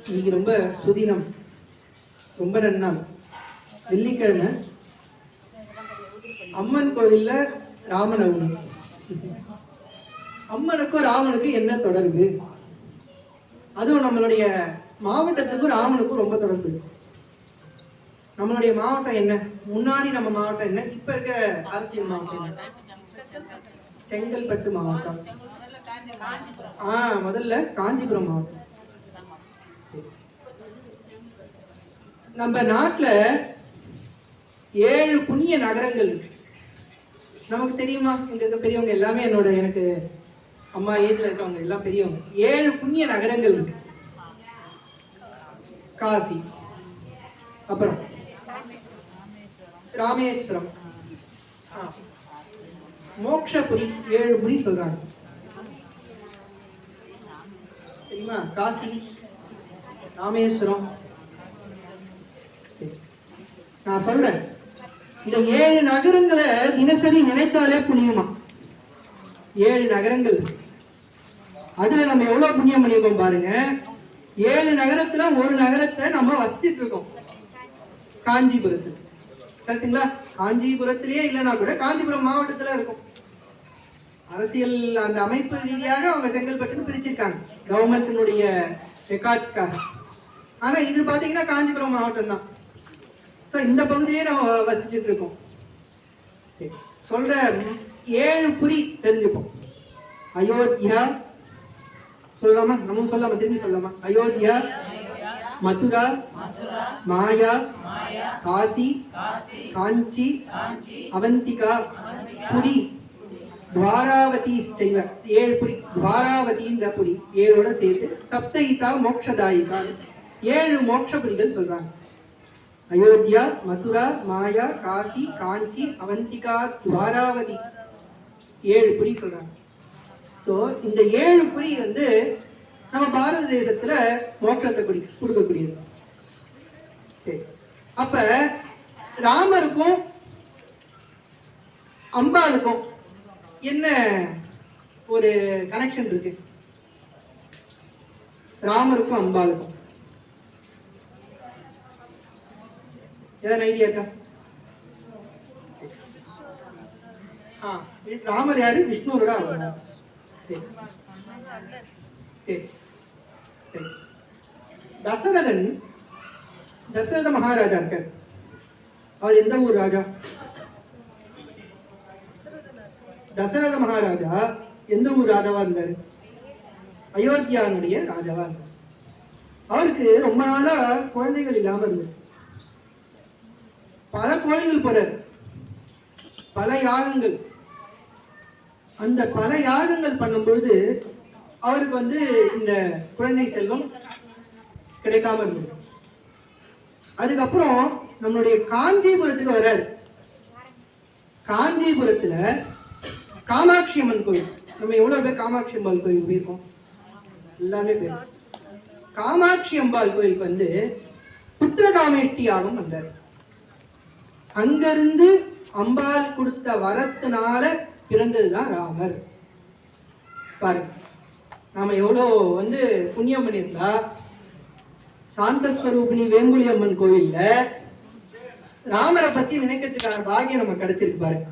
இன்னைக்கு ரொம்ப சுதினம், ரொம்ப நன்னாள், வெள்ளிக்கிழமை. அம்மன் கோவில்ல ராமநவமி. அம்மனுக்கும் ராமனுக்கும் என்ன தொடர்பு? அதுவும் நம்மளுடைய மாவட்டத்துக்கும் ராமனுக்கும் ரொம்ப தொடர்பு. நம்மளுடைய மாவட்டம் என்ன? முன்னாடி நம்ம மாவட்டம் என்ன? இப்ப இருக்க அரசியல் மாவட்டம் என்ன? செங்கல்பட்டு மாவட்டம். முதல்ல காஞ்சிபுரம் மாவட்டம். நம்ம நாட்டுல 7 புண்ணிய நகரங்கள் இருக்கு. நமக்கு தெரியுமா? இங்க இருக்க பெரியவங்க எல்லாமே எனக்கு அம்மா ஏஜ்ல இருக்கவங்க எல்லாம் பெரியவங்க. 7 புண்ணிய நகரங்கள் இருக்கு. காசி, அப்புறம் ராமேஸ்வரம், மோக்ஷபுரி, 7 புரி சொல்றாங்க. தெரியுமா? காசி, ராமேஸ்வரம். நான் சொல்றேன், இந்த 7 நகரங்களை தினசரி நினைச்சாலே புண்ணியமா. 7 நகரங்கள், அதுல நம்ம எவ்வளவு புண்ணியம் பண்ணியிருக்கோம் பாருங்க. 7 நகரத்துல ஒரு நகரத்தை நம்ம வசிச்சுட்டு இருக்கோம், காஞ்சிபுரத்துல. கரெக்டுங்களா? காஞ்சிபுரத்திலேயே இல்லைன்னா கூட காஞ்சிபுரம் மாவட்டத்துல இருக்கும். அரசியல் அந்த அமைப்பு ரீதியாக அவங்க செங்கல்பட்டுன்னு பிரிச்சிருக்காங்க கவர்மெண்டினுடைய ரெக்கார்ட்ஸ்க்காக. ஆனா இது பாத்தீங்கன்னா காஞ்சிபுரம் மாவட்டம் தான். ஸோ இந்த பகுதியிலே நம்ம வசிச்சுட்டு இருக்கோம். சரி, சொல்ற 7 புரி தெரிஞ்சுப்போம். அயோத்தியா சொல்லலாமா? நம்ம சொல்லாம திரும்பி சொல்லலாமா? அயோத்தியா, மதுரா, மாயா, காசி, காஞ்சி, அவந்திகா, புரி, துவாராவதி. 7 புரி, துவாராவதின்ற புரி 7ஓட சேர்த்து சப்தயிதா மோக்ஷதாயிகா 7 மோட்சபுரிகள் சொல்றாங்க. அயோத்தியா, மதுரா, மாயா, காசி, காஞ்சி, அவந்திகா, துவாராவதி 7 புரி சொல்றாங்க. ஸோ இந்த 7 புரி நம்ம பாரத தேசத்துல மோட்சத்தை கொடுக்கக்கூடியது. சரி, அப்ப ராமருக்கும் அம்பாளுக்கும் என்ன ஒரு கனெக்ஷன் இருக்கு? ராமருக்கும் அம்பாளுக்கும் ஏதாவது ஐடியா இருக்கா? ராமர் யாரு? விஷ்ணுவோட அவதாரம். சரி சரி சரி. தசரத மகாராஜா இருக்கார். அவர் எந்த ஊர் ராஜா? தசரத மகாராஜா எந்த ஊர் ராஜாவா இருந்தாரு? அயோத்தியாவுடைய ராஜாவா இருந்தார். அவருக்கு ரொம்ப நாளா குழந்தைகள் இல்லாம இருந்தது. பல கோயில்கள் போறாரு, பல யாகங்கள். அந்த பல யாகங்கள் பண்ணும் பொழுது அவருக்கு இந்த குழந்தை செல்வம் கிடைக்காம இருந்தது. அதுக்கப்புறம் நம்மளுடைய காஞ்சிபுரத்துக்கு வர்றாரு. காஞ்சிபுரத்துல காமாட்சி அம்மன் கோயில், நம்ம எவ்வளவு பேர் காமாட்சி அம்பாள் கோயில் போயிருக்கோம்? எல்லாமே பேர். காமாட்சி அம்பாள் கோயிலுக்கு புத்திரகாமேஷ்டி யாகம் வந்தார். அங்கிருந்து அம்பாள் கொடுத்த வரத்தினால பிறந்ததுதான் ராமர். பாருங்க, நாம எவ்வளோ புண்ணியம் பண்ணியிருந்தா. சாந்தஸ்வரூபிணி வேம்புலி அம்மன் கோவில்ல ராமரை பத்தி நினைக்கிறதுக்கான பாக்கியம் நம்ம கிடைச்சிருக்கு பாருங்க.